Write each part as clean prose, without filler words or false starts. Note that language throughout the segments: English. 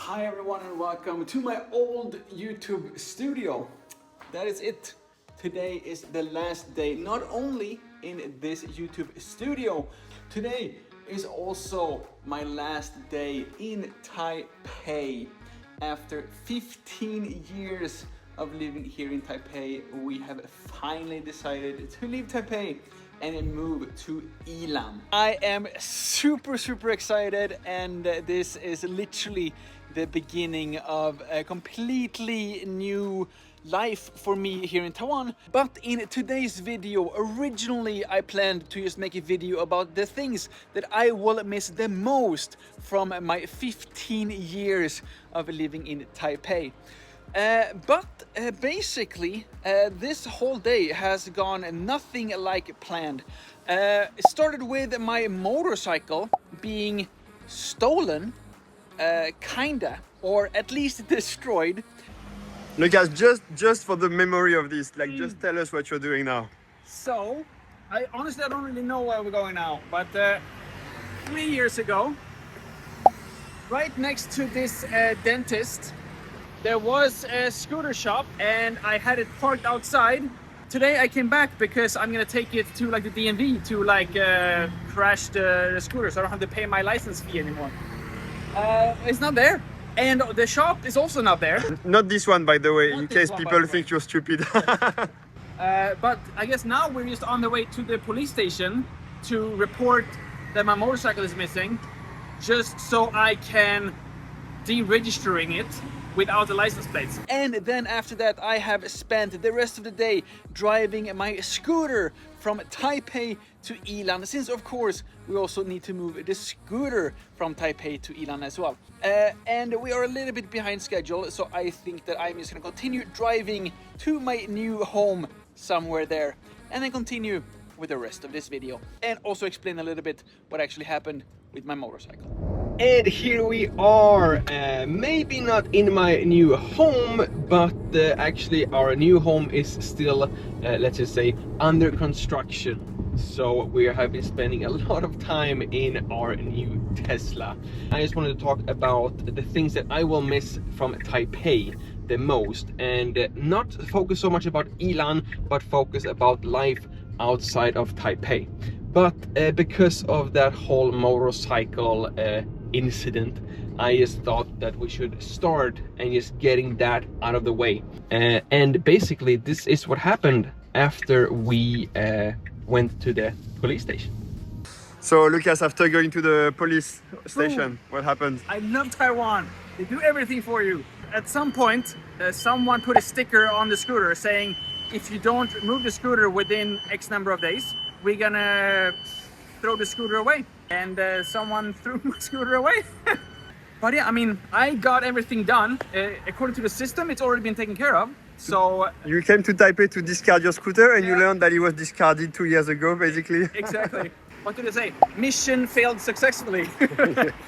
Hi everyone and welcome to my old YouTube studio. That is it. Today is the last day, not only in this YouTube studio, today is also my last day in Taipei. After 15 years of living here in Taipei, we have finally decided to leave Taipei and move to Yilan. I am super excited, and this is literally the beginning of a completely new life for me here in Taiwan. But in today's video, originally I planned to just make a video about the things that I will miss the most from my 15 years of living in Taipei. But basically, this whole day has gone nothing like planned. It started with my motorcycle being stolen, kinda, or at least destroyed. Lukas, just for the memory of this, just tell us what you're doing now. So, I honestly don't really know where we're going now, but 3 years ago, right next to this dentist, there was a scooter shop and I had it parked outside. Today I came back because I'm gonna take it to the DMV to crash the scooter, so I don't have to pay my license fee anymore. It's not there. And the shop is also not there. Not this one, by the way, Not in this case one, people think you're stupid. But I guess now we're just on the way to the police station to report that my motorcycle is missing, just so I can deregistering it without the license plates. And then after that, I have spent the rest of the day driving my scooter from Taipei to Yilan, since of course we also need to move the scooter from Taipei to Yilan as well. And we are a little bit behind schedule, so I think that I'm just gonna continue driving to my new home somewhere there, and then continue with the rest of this video, and also explain a little bit what actually happened with my motorcycle. And here we are, maybe not in my new home, but actually our new home is still, let's just say, under construction. So we have been spending a lot of time in our new Tesla. I just wanted to talk about the things that I will miss from Taipei the most, and not focus so much about Yilan, but focus about life outside of Taipei. But because of that whole motorcycle incident, I just thought that we should start and just getting that out of the way. And basically this is what happened after we went to the police station. So Lukas, after going to the police station, what happened? I love Taiwan. They do everything for you. At some point, someone put a sticker on the scooter saying, if you don't move the scooter within X number of days, we're gonna throw the scooter away. And someone threw my scooter away. But yeah, I mean, I got everything done. According to the system, it's already been taken care of. So you came to Taipei to discard your scooter, and you learned that it was discarded 2 years ago, basically. Exactly. What did I say? Mission failed successfully.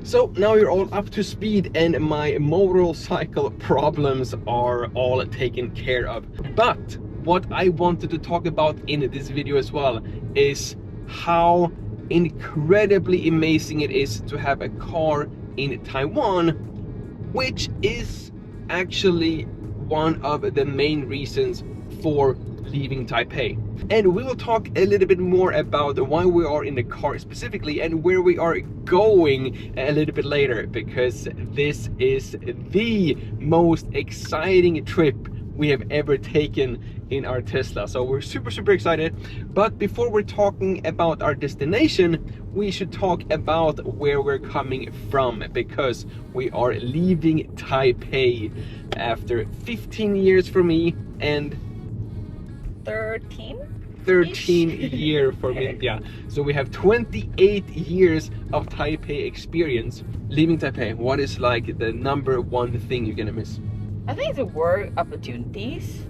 So now you're all up to speed and my motorcycle problems are all taken care of. But what I wanted to talk about in this video as well is how incredibly amazing it is to have a car in Taiwan, which is actually one of the main reasons for leaving Taipei. And we will talk a little bit more about why we are in the car specifically and where we are going a little bit later, because this is the most exciting trip we have ever taken in our Tesla. So we're super excited. But before we're talking about our destination, we should talk about where we're coming from, because we are leaving Taipei after 15 years for me and 13 years for me. Yeah, so we have 28 years of Taipei experience. Leaving Taipei, what is the number one thing you're gonna miss? I think it's the work opportunities.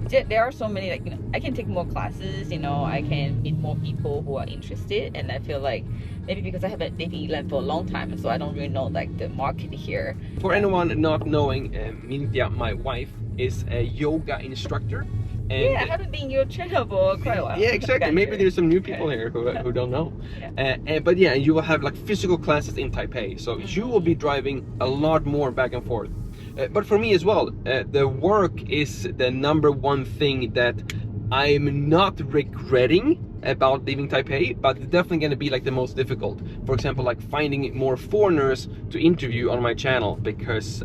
There are so many, I can take more classes, I can meet more people who are interested, and I feel like maybe because I haven't dated Yilan for a long time, so I don't really know the market here. For anyone not knowing, Mintia, my wife, is a yoga instructor, Yeah, I haven't been in your channel for quite a while. Yeah, exactly. Maybe there's some new people here who don't know. But yeah, you will have like physical classes in Taipei, so you will be driving a lot more back and forth. But for me as well, the work is the #1 thing that I'm not regretting about leaving Taipei, but it's definitely going to be like the most difficult. For example, like finding more foreigners to interview on my channel, because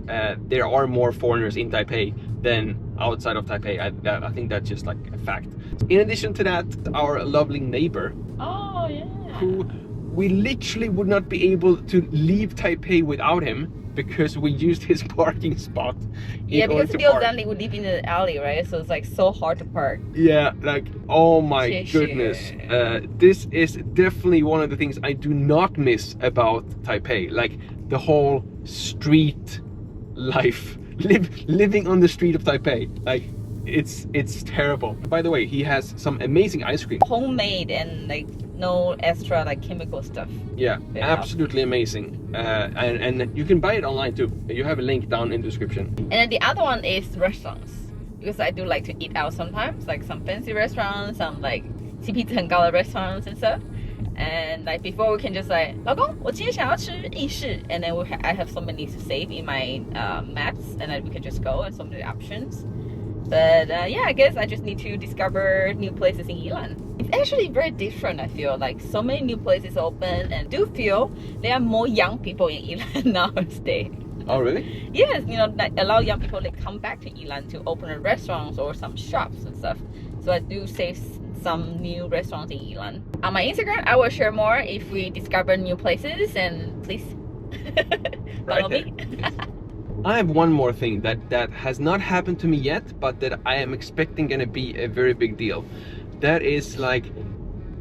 there are more foreigners in Taipei than outside of Taipei. I think that's just like a fact. In addition to that, our lovely neighbor, Oh, yeah. who we literally would not be able to leave Taipei without him, because we used his parking spot. Yeah, because Bill Danley would live in the alley, right? So it's like so hard to park. Yeah, like, oh my goodness. This is definitely one of the things I do not miss about Taipei. Like the whole street life, living on the street of Taipei. Like it's terrible. By the way, he has some amazing ice cream. Homemade and like no extra like chemical stuff. Yeah, absolutely amazing. And you can buy it online too. You have a link down in the description. And then the other one is restaurants, because I do like to eat out sometimes, like some fancy restaurants, some like CP 值很高的 restaurants and stuff. And like before, we can just like, 老公，我今天想要吃意式, and then I have so many to save in my maps, and then we can just go and so many options. But yeah, I guess I just need to discover new places in Yilan. It's actually very different, I feel. Like so many new places open, and do feel there are more young people in Yilan nowadays. Oh, really? Yes, you know, like a lot of young people, they come back to Yilan to open a restaurants or some shops and stuff. So I do save some new restaurants in Yilan. On my Instagram, I will share more if we discover new places, and please follow me. I have one more thing that has not happened to me yet, but that I am expecting gonna be a very big deal. That is like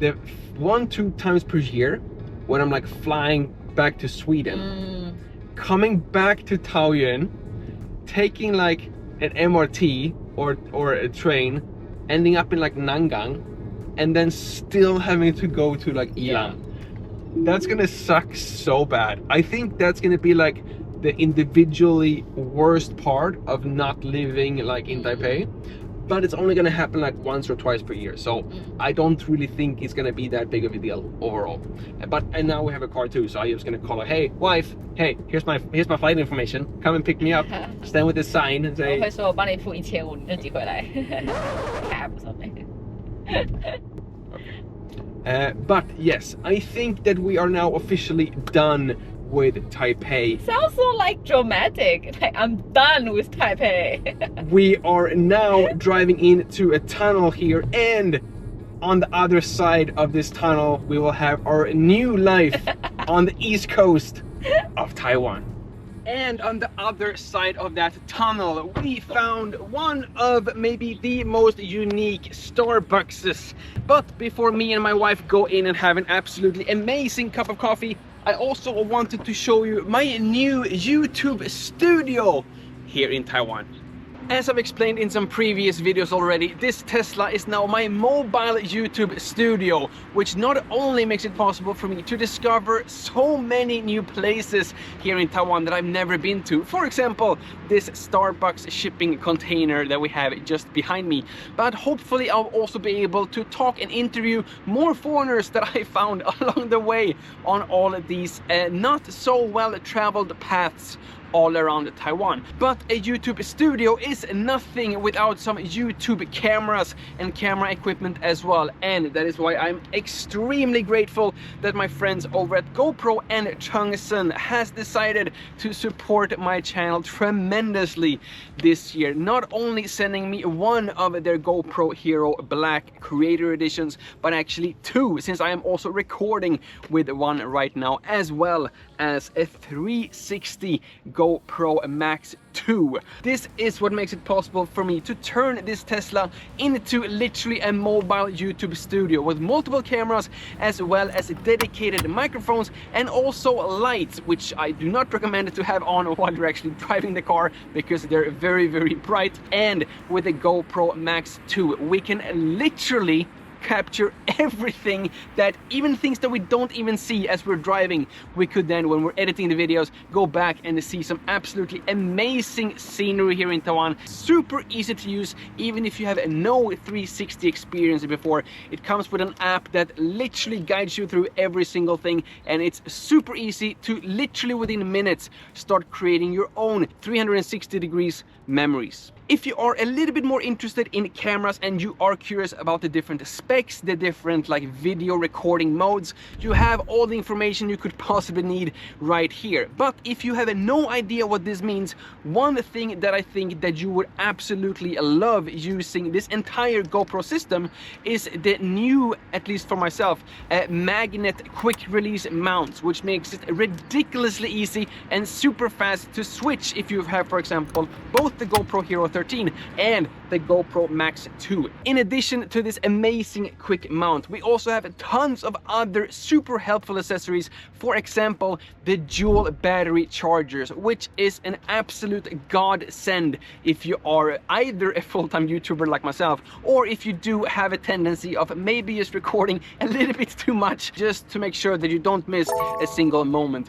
the 1-2 times per year when I'm like flying back to Sweden, coming back to Taoyuan, taking like an MRT or a train, ending up in like Nangang, and then still having to go to like Yilan. That's gonna suck so bad. I think that's gonna be like the individually worst part of not living like in Taipei, but it's only gonna happen like once or twice per year, so I don't really think it's gonna be that big of a deal overall. And now we have a car too, so I'm just gonna call her, hey wife, hey, here's my flight information, come and pick me up. Stand with this sign and say, 我会说我帮你付1500，你就寄回来。Cab or something. But yes, I think that we are now officially done with Taipei. Sounds so like dramatic. Like I'm done with Taipei. We are now driving into a tunnel here, and on the other side of this tunnel we will have our new life on the east coast of Taiwan. And on the other side of that tunnel we found one of maybe the most unique Starbuckses. But before me and my wife go in and have an absolutely amazing cup of coffee, I also wanted to show you my new YouTube studio here in Taiwan. As I've explained in some previous videos already, this Tesla is now my mobile YouTube studio, which not only makes it possible for me to discover so many new places here in Taiwan that I've never been to. For example, this Starbucks shipping container that we have just behind me. But hopefully I'll also be able to talk and interview more foreigners that I found along the way on all of these not so well traveled paths all around Taiwan. But a YouTube studio is nothing without some YouTube cameras and camera equipment as well, and that is why I'm extremely grateful that my friends over at GoPro and Changsen has decided to support my channel tremendously this year, not only sending me one of their GoPro Hero Black Creator Editions, but actually 2, since I am also recording with one right now, as well as a 360 GoPro Max 2. This is what makes it possible for me to turn this Tesla into literally a mobile YouTube studio with multiple cameras, as well as dedicated microphones and also lights, which I do not recommend to have on while you're actually driving the car because they're very, very bright. And with the GoPro Max 2, we can literally capture everything, that even things that we don't even see as we're driving, we could then, when we're editing the videos, go back and see some absolutely amazing scenery here in Taiwan. Super easy to use, even if you have no 360 experience before. It comes with an app that literally guides you through every single thing, and it's super easy to literally within minutes start creating your own 360 degrees memories. If you are a little bit more interested in cameras and you are curious about the different specs, the different like video recording modes, you have all the information you could possibly need right here. But if you have no idea what this means, one thing that I think that you would absolutely love using this entire GoPro system is the new, at least for myself, magnet quick release mounts, which makes it ridiculously easy and super fast to switch if you have, for example, both the GoPro Hero 13 and the GoPro Max 2. In addition to this amazing quick mount, we also have tons of other super helpful accessories. For example, the dual battery chargers, which is an absolute godsend if you are either a full-time YouTuber like myself, or if you do have a tendency of maybe just recording a little bit too much, just to make sure that you don't miss a single moment.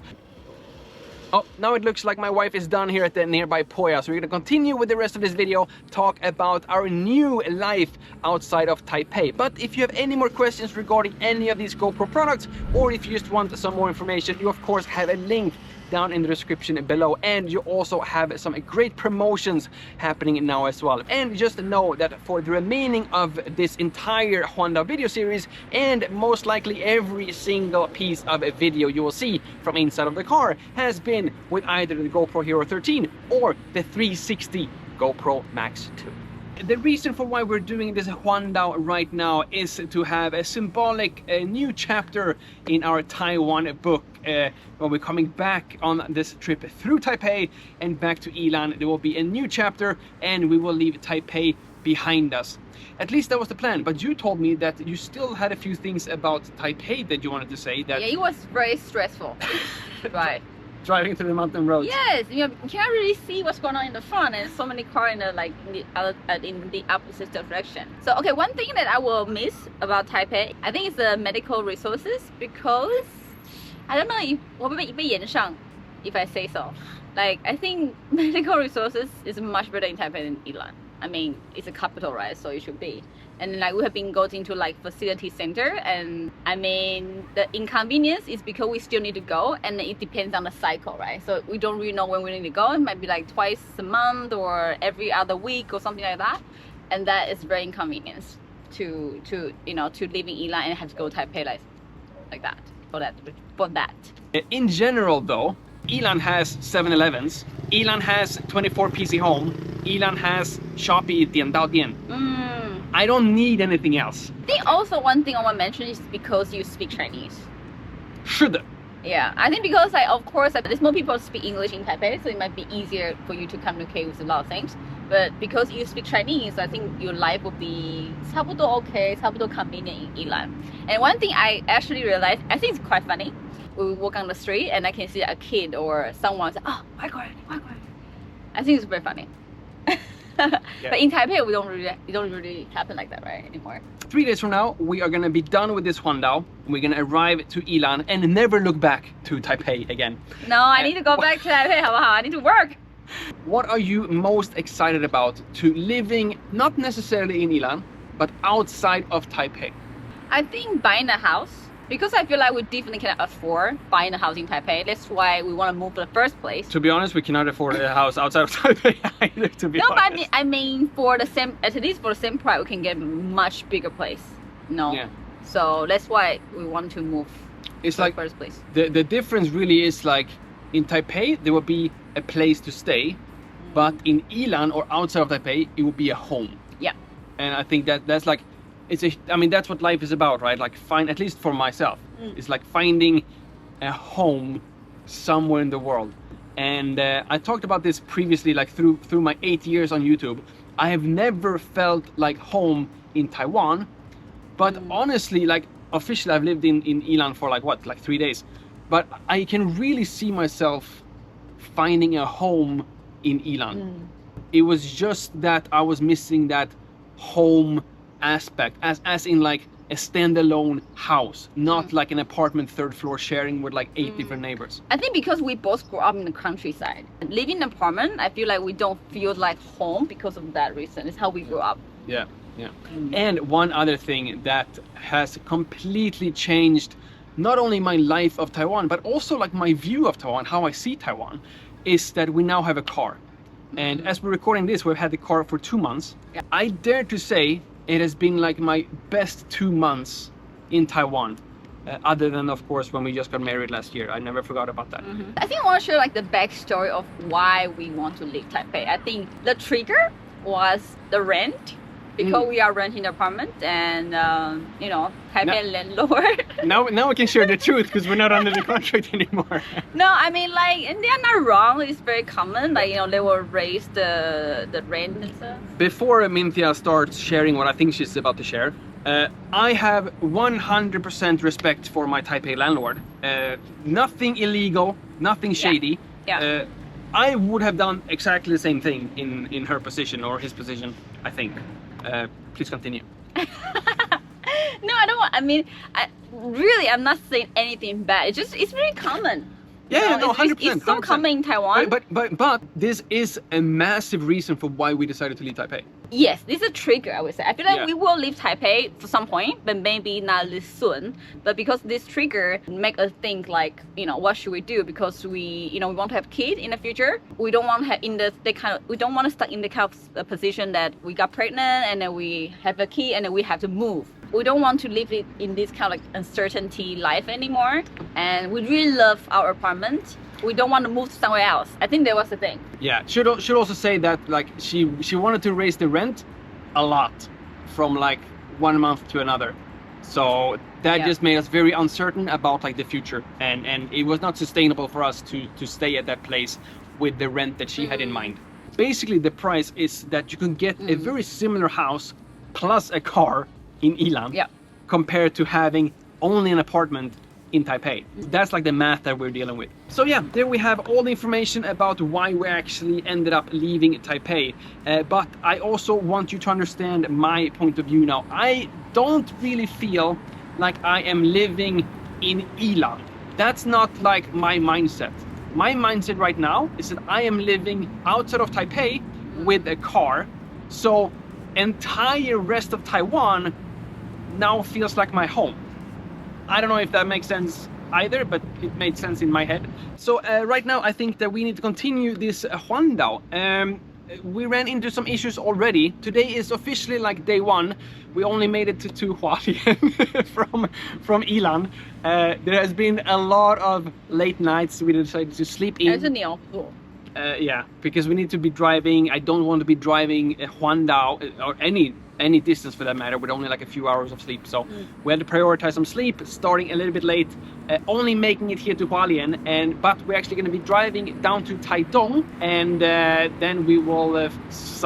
Oh, now it looks like my wife is done here at the nearby Poya, so we're gonna continue with the rest of this video, talk about our new life outside of Taipei. But if you have any more questions regarding any of these GoPro products, or if you just want some more information, you of course have a link down in the description below, and you also have some great promotions happening now as well. And just know that for the remaining of this entire Honda video series, and most likely every single piece of a video you will see from inside of the car has been with either the GoPro Hero 13 or the 360 GoPro Max 2. The reason for why we're doing this Honda right now is to have a symbolic new chapter in our Taiwan book. When we're coming back on this trip through Taipei and back to Yilan, there will be a new chapter and we will leave Taipei behind us. At least that was the plan, but you told me that you still had a few things about Taipei that you wanted to say. That yeah, it was very stressful. Right. Driving through the mountain roads. Yes, you can't really see what's going on in the front, and so many cars in the opposite direction. So okay, one thing that I will miss about Taipei, I think, is the medical resources, because I don't know if if I say so. Like, I think medical resources is much better in Taipei than Yilan. I mean, it's a capital, right? So it should be. And like, we have been going to like facility center, and I mean, the inconvenience is because we still need to go, and it depends on the cycle, right? So we don't really know when we need to go. It might be like twice a month or every other week or something like that, and that is very inconvenient to you know, to live in Yilan and have to go to Taipei like that for that. In general though, Yilan has 7-Elevens, Yilan has 24 PC Home, Yilan has Shopee 点到店. I don't need anything else. I think also one thing I want to mention is because you speak Chinese. 是的. Yeah, I think because of course there's more people speak English in Taipei, so it might be easier for you to communicate with a lot of things. But because you speak Chinese, I think your life will be 差不多 okay, 差不多 convenient in Yilan. And one thing I actually realized, I think it's quite funny. We walk on the street and I can see a kid or someone say, "Oh, 外国人." I think it's very funny. Yeah. But in Taipei, it don't really happen like that, right, anymore. 3 days from now, we are gonna be done with this Honda. We're gonna arrive to Yilan and never look back to Taipei again. No, I need to go back to Taipei. I need to work. What are you most excited about to living, not necessarily in Yilan, but outside of Taipei? I think buying a house, because I feel like we definitely cannot afford buying a house in Taipei. That's why we want to move in the first place. To be honest, we cannot afford a house outside of Taipei either, to be honest. But I mean, for the same, at least for the same price, we can get a much bigger place. No. Yeah. So that's why we want to move. It's to like the first place. The difference really is like in Taipei there will be a place to stay, but in Yilan or outside of Taipei it will be a home. Yeah. And I think that's like, I mean, that's what life is about, right? Like, at least for myself, it's like finding a home somewhere in the world. And I talked about this previously, like through my 8 years on YouTube. I have never felt like home in Taiwan, but honestly, like officially I've lived in Yilan for like 3 days, but I can really see myself finding a home in Yilan. It was just that I was missing that home aspect, as in like a standalone house, not like an apartment 3rd floor sharing with like 8 different neighbors. I think because we both grew up in the countryside. Living in an apartment, I feel like we don't feel like home because of that reason. It's how we grew up. Yeah, yeah. And one other thing that has completely changed not only my life of Taiwan, but also like my view of Taiwan, how I see Taiwan, is that we now have a car. And as we're recording this, we've had the car for 2 months. Yeah. I dare to say it has been like my best 2 months in Taiwan. Other than, of course, when we just got married last year. I never forgot about that. I think I want to share like the backstory of why we want to leave Taipei. I think the trigger was the rent, because we are renting an apartment, and you know, Taipei landlord. Now we can share the truth because we're not under the contract anymore. No, I mean, like, and they're not wrong. It's very common. Like, you know, they will raise the rent and stuff. Before Minthia starts sharing what I think she's about to share, I have 100% respect for my Taipei landlord. Nothing illegal, nothing shady. Yeah. I would have done exactly the same thing in her position or his position, I think. Please continue. No, I don't want. I mean, I'm not saying anything bad. It's very common. Yeah, no, 100%. It's so 100%. common in Taiwan. But this is a massive reason for why we decided to leave Taipei. Yes, this is a trigger, I would say. I feel like Yeah. we will leave Taipei for some point, but maybe not this soon. But because this trigger make us think like, you know, what should we do? Because we want to have kids in the future. We don't want to have we don't want to stuck in the kind of position that we got pregnant and then we have a kid and then we have to move. We don't want to live it in this kind of like uncertainty life anymore. And we really love our apartment. We don't want to move somewhere else. I think that was the thing. Yeah, should also say that like she wanted to raise the rent a lot from like 1 month to another. So that just made us very uncertain about like the future, and it was not sustainable for us to stay at that place with the rent that she had in mind. Basically, the price is that you can get a very similar house plus a car in Yilan compared to having only an apartment in Taipei. That's like the math that we're dealing with. So yeah, there we have all the information about why we actually ended up leaving Taipei. But I also want you to understand my point of view now. I don't really feel like I am living in Yilan. That's not like my mindset. My mindset right now is that I am living outside of Taipei with a car. So entire rest of Taiwan now feels like my home. I don't know if that makes sense either, but it made sense in my head. So right now I think that we need to continue this Huandao. We ran into some issues already. Today is officially like day 1. We only made it to Hualien from Yilan. There has been a lot of late nights. We decided to sleep in. Yeah, because we need to be driving. I don't want to be driving Huandao or any distance for that matter with only like a few hours of sleep. So we had to prioritize some sleep, starting a little bit late, only making it here to Hualien, but we're actually going to be driving down to Taitung, and then we will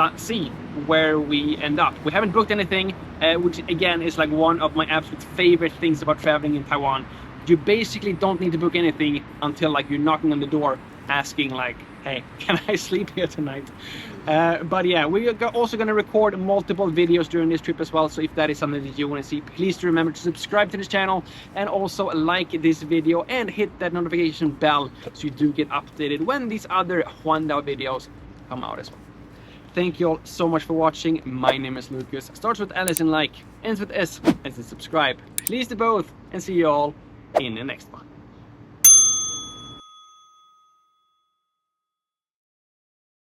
see where we end up. We haven't booked anything, which again is like one of my absolute favorite things about traveling in Taiwan. You basically don't need to book anything until like you're knocking on the door asking like, hey, can I sleep here tonight? But yeah, we are also going to record multiple videos during this trip as well. So if that is something that you want to see, please remember to subscribe to this channel and also like this video and hit that notification bell so you do get updated when these other Huandao videos come out as well. Thank you all so much for watching. My name is Lukas. Starts with L as in like, ends with S as in subscribe. Please do both, and see you all in the next one.